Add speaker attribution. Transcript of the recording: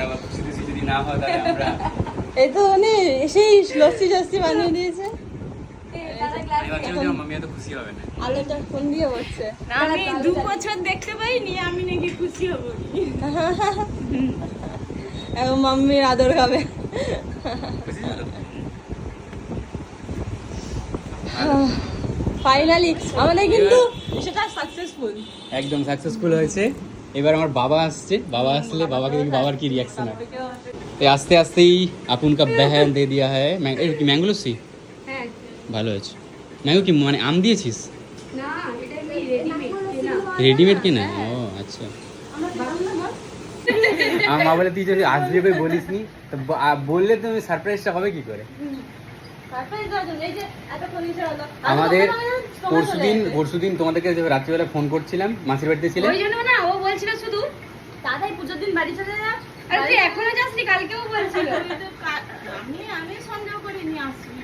Speaker 1: আবার খুশি খুশি যদি না হয় তাহলে আমরা
Speaker 2: এই তো মানে সেই লস্যি জস্যি বানিয়ে দিয়েছে।
Speaker 1: আমি ভাবছিলাম যে মাম্মি এত খুশি হবে না।
Speaker 2: আলোটা ফোন দিয়ে বসছে।
Speaker 3: আমি 2 বছর দেখতে পাইনি, আমি নাকি খুশি হব কি?
Speaker 2: এখন মাম্মির আদর খাবে।
Speaker 1: খুশি তো?
Speaker 2: ফাইনালি আমাদের কিন্তু সেটা সাকসেসফুল।
Speaker 1: একদম সাকসেসফুল হয়েছে। এবার আমার বাবা আসছে, বাবা আসলে বাবাকে দেখি বাবার কি রিয়াকশন হয়। তো আস্তে আস্তেই আপন কা বহন দিয়ে দিয়া হয়। কি ম্যাঙ্গো লস্যি?
Speaker 3: হ্যাঁ
Speaker 1: ভালো আছে। ম্যাঙ্গো কি মানে আম দিয়েছিস?
Speaker 3: না, এটা কি রেডিমেড কেনা?
Speaker 1: রেডিমেড কিনা? ও আচ্ছা। আমার মা বলে তুই যদি আসবি কই বলিস নি, তো বললে তুমি সারপ্রাইজটা হবে কি করে? আমাদের পরশুদিন তোমাদেরকে রাত্রিবেলা ফোন করছিলাম, মাসির বাড়িতে ছিলে।
Speaker 3: ওই জন্য না, ও বলছিল শুধু দাদাই পুজোর দিন বাড়ি চলে যা। আরে তুই এখনো যাসনি, কালকেও বলছিল। আমি সন্দেহ করিনি আসবি।